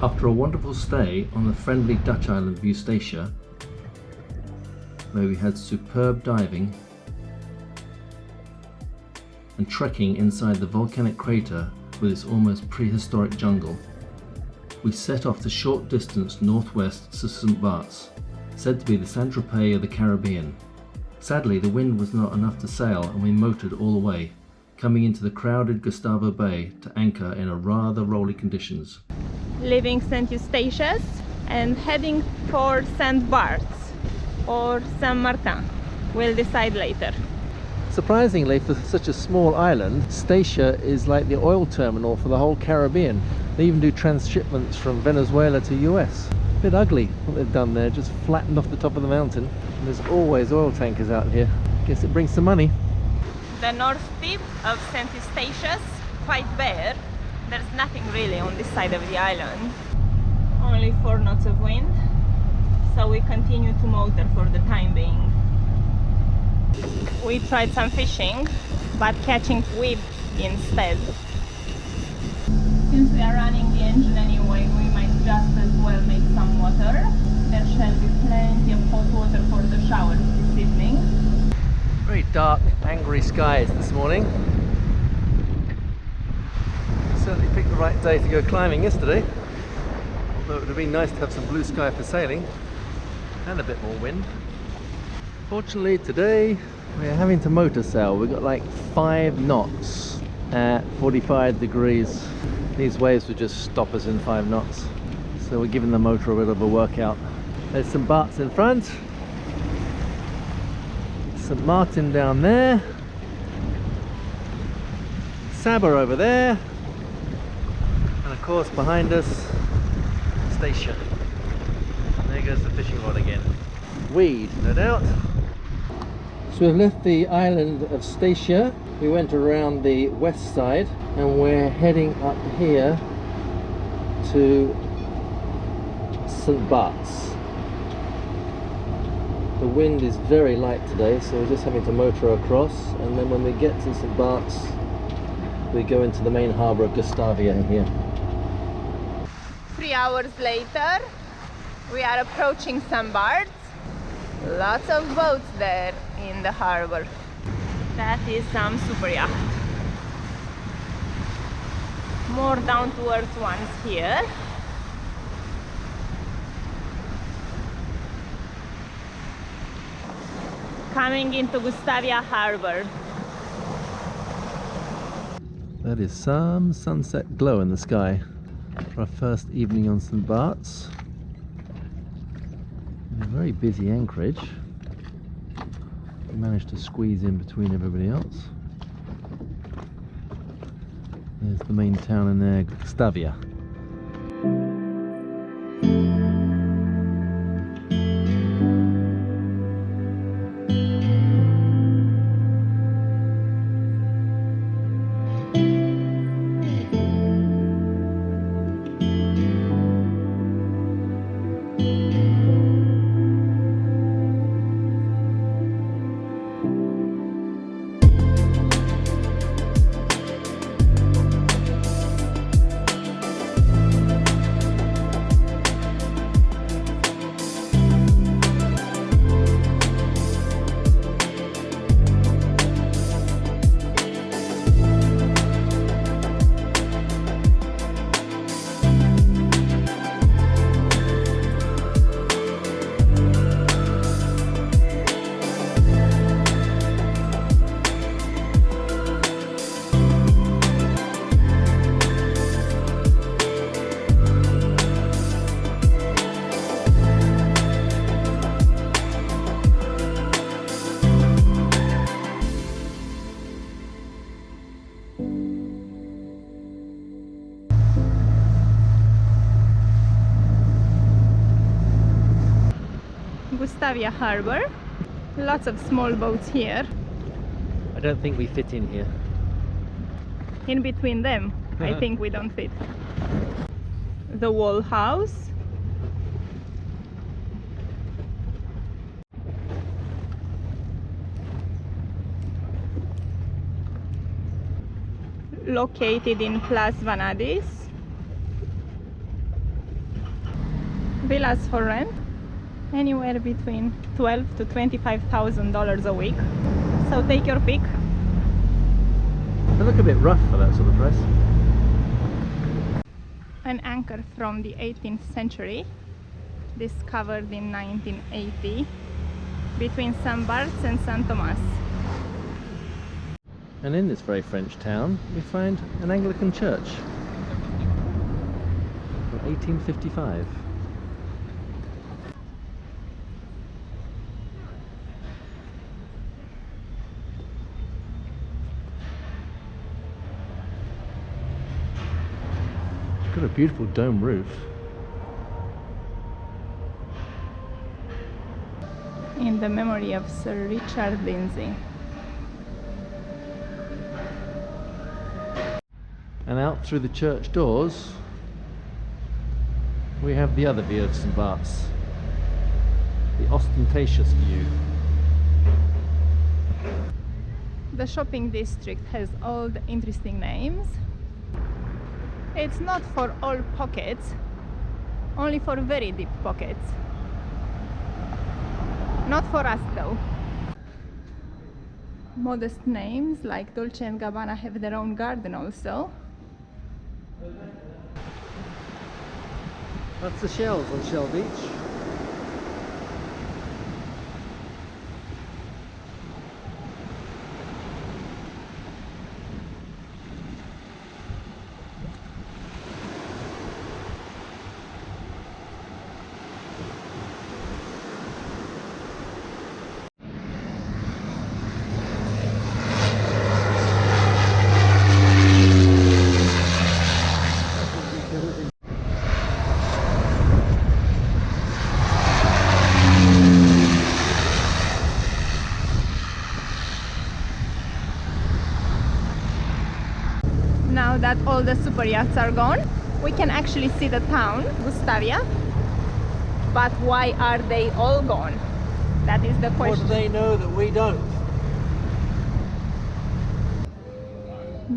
After a wonderful stay on the friendly Dutch island of Eustatius, where we had superb diving and trekking inside the volcanic crater with its almost prehistoric jungle, we set off the short distance northwest to St. Barthélemy, said to be the Saint-Tropez of the Caribbean. Sadly, the wind was not enough to sail and we motored all the way, coming into the crowded Gustavia Bay to anchor in a rather rolly conditions. Leaving St. Eustatius and heading for St. Barths or St. Martin. We'll decide later. Surprisingly, for such a small island, Eustatius is like the oil terminal for the whole Caribbean. They even do transshipments from Venezuela to US. A bit ugly what they've done there, just flattened off the top of the mountain. And there's always oil tankers out here. Guess it brings some money. The north tip of St. Eustatius, quite bare. There's nothing really on this side of the island. Only 4 knots of wind. So we continue to motor for the time being. We tried some fishing, but catching squid instead. Since we are running the engine anyway, we might just as well make some water. There shall be plenty of hot water for the showers this evening. Very dark, angry skies this morning. Certainly picked the right day to go climbing yesterday. Although it would have been nice to have some blue sky for sailing and a bit more wind. Fortunately today we're having to motor sail. We've got like 5 knots at 45 degrees. These waves would just stop us in 5 knots. So we're giving the motor a bit of a workout. There's some Barts in front. St. Martin down there. Sabre over there. And of course behind us, Eustatius. There goes the fishing rod again. Weed, no doubt. So we've left the island of Eustatius. We went around the west side and we're heading up here to St. Barths. The wind is very light today, so we're just having to motor across, and then when we get to St. Barths we go into the main harbour of Gustavia here. 3 hours later, we are approaching St. Barths. Lots of boats there in the harbour. That is some super yacht. More down to earth ones here. Coming into Gustavia harbour. That is some sunset glow in the sky for our first evening on St. Barths. A very busy anchorage. We managed to squeeze in between everybody else. There's the main town in there, Gustavia. Gustavia harbour. Lots of small boats here. I don't think we fit in here. In between them, I think we don't fit. The wall house. Located in Plage. villas for rent, anywhere between $12,000 to $25,000 a week. So take your pick. They look a bit rough for that sort of price. An anchor from the 18th century, discovered in 1980 between St. Barts and St. Thomas. And in this very French town, we find an Anglican church from 1855. It's got a beautiful dome roof. In the memory of Sir Richard Lindsay. And out through the church doors we have the other view of St. Bart's, the ostentatious view. The shopping district has all the interesting names. It's not for all pockets, only for very deep pockets. Not for us though. Modest names like Dolce & Gabbana have their own garden also. That's the shells on Shell Beach. Now that all the super yachts are gone, we can actually see the town, Gustavia. But why are they all gone? That is the What question. do they know that we don't?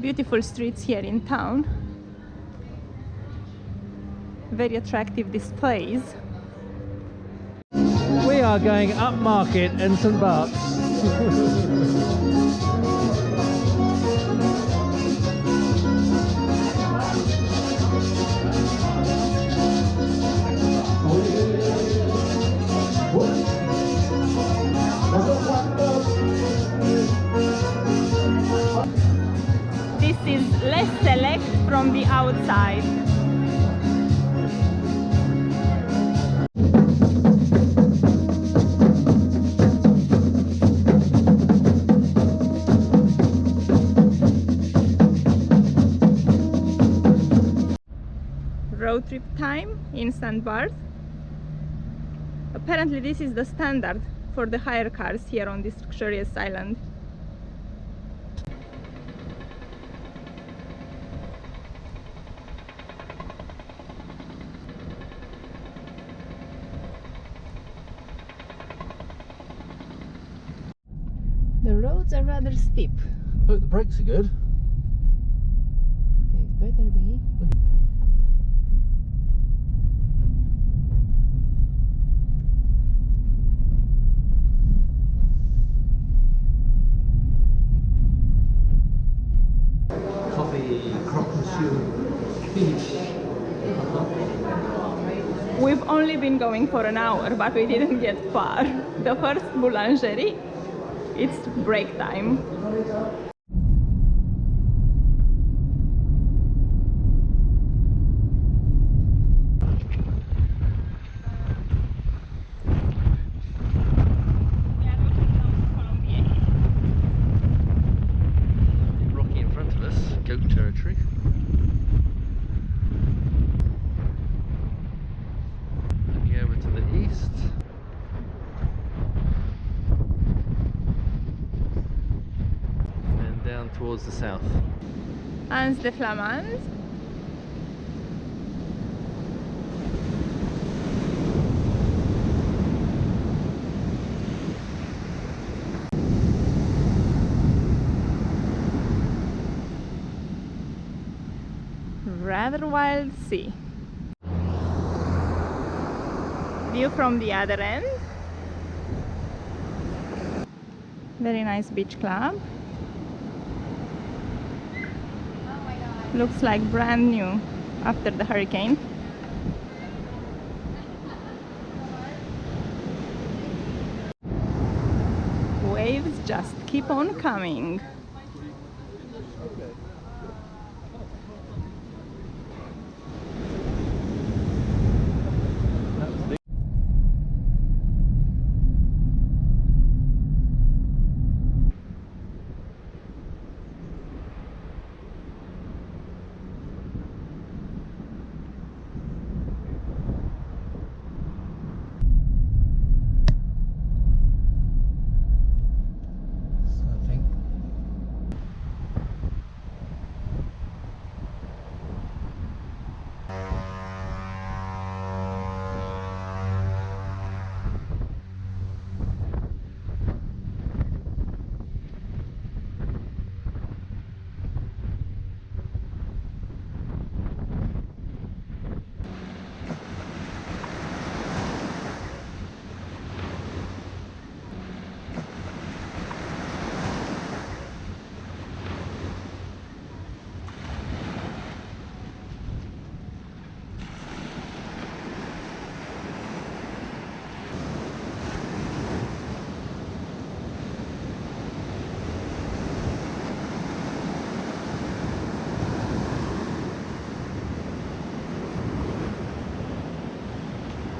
Beautiful streets here in town. Very attractive displays. We are going upmarket in St. Bart's. This is less select from the outside. Road trip time in St. Barth. Apparently this is the standard for the hire cars here on this luxurious island. The roads are rather steep. Hope the brakes are good. They better be. Coffee, croque monsieur, finish. We've only been going for an hour, but we didn't get far. The first boulangerie, it's break time. Rocky in front of us, goat territory. Looking over to the east. And down towards the south. Anse de Flamands. Rather wild sea. view from the other end. Very nice beach club. Looks like brand new after the hurricane. Waves just keep on coming.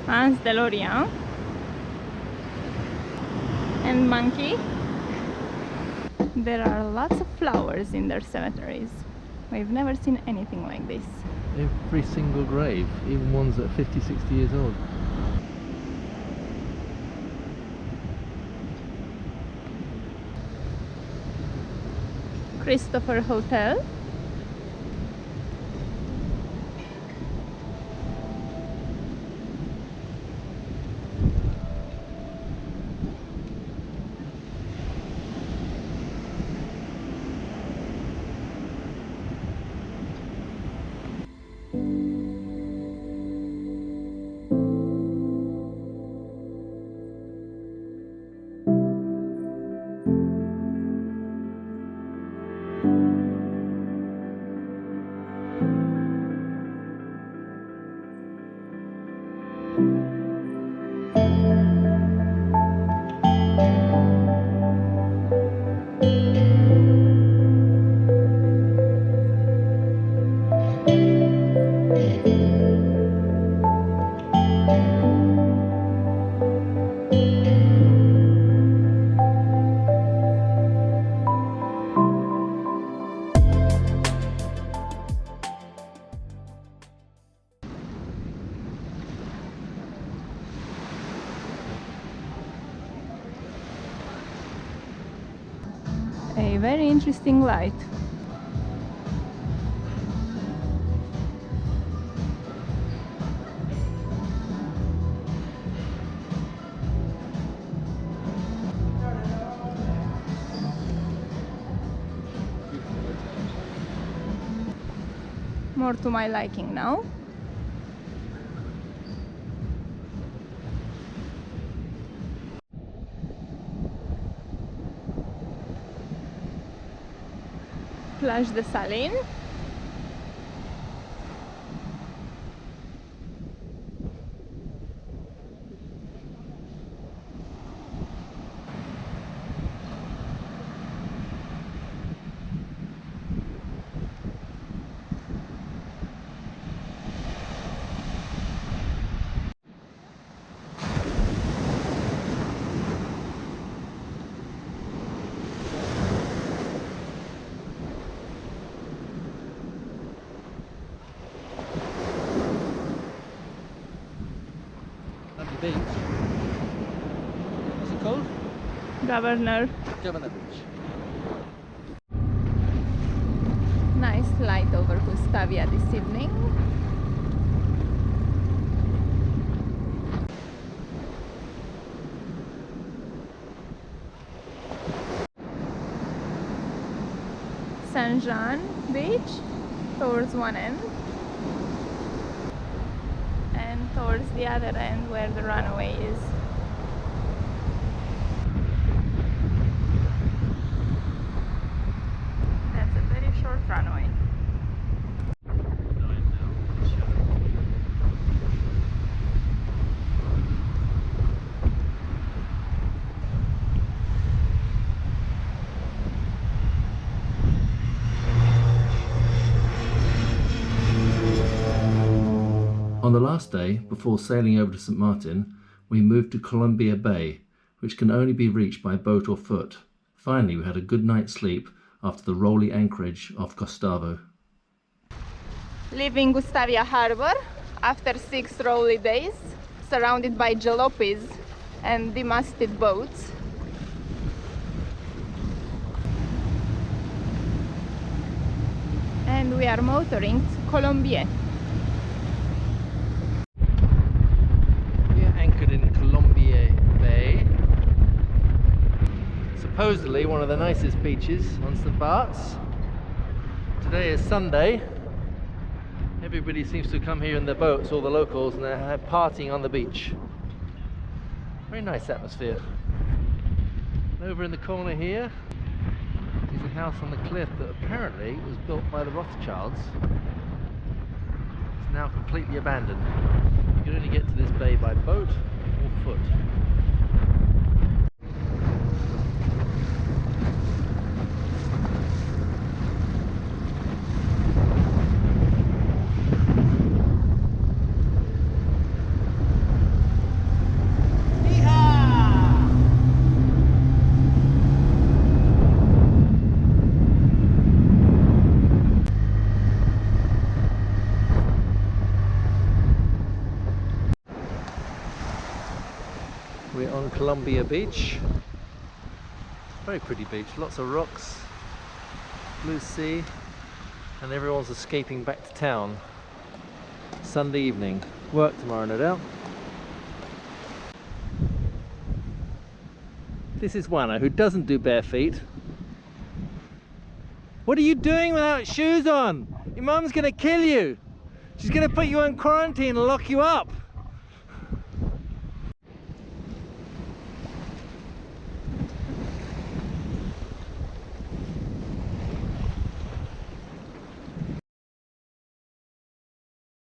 Anse de Lorient and monkey. There are lots of flowers in their cemeteries. We've never seen anything like this. Every single grave, even ones that are 50, 60 years old. Christopher Hotel. A very interesting light. More to my liking now. Plage de Saline. Beach. What's it called? Gouverneur. Gouverneur Beach. Nice light over Gustavia this evening. St.Jean beach towards one end, and towards the other end where the runway is. That's a very short runway. On the last day, before sailing over to St. Martin, we moved to Colombier Bay, which can only be reached by boat or foot. Finally, we had a good night's sleep after the rolly anchorage off Gustavia. Leaving Gustavia harbour after 6 rolly days, surrounded by jalopies and demasted boats. And we are motoring to Colombier. In Colombier Bay, supposedly one of the nicest beaches on St. Barts. Today is Sunday. Everybody seems to come here in their boats, all the locals, and they're partying on the beach. Very nice atmosphere. And over in the corner here is a house on the cliff that apparently was built by the Rothschilds. It's now completely abandoned. You can only get to this bay by boat or foot. We're on Colombier Beach. Very pretty beach, lots of rocks, blue sea, and everyone's escaping back to town. Sunday evening. Work tomorrow, no doubt. This is Juana, who doesn't do bare feet. What are you doing without shoes on? Your mum's gonna kill you. She's gonna put you on quarantine and lock you up.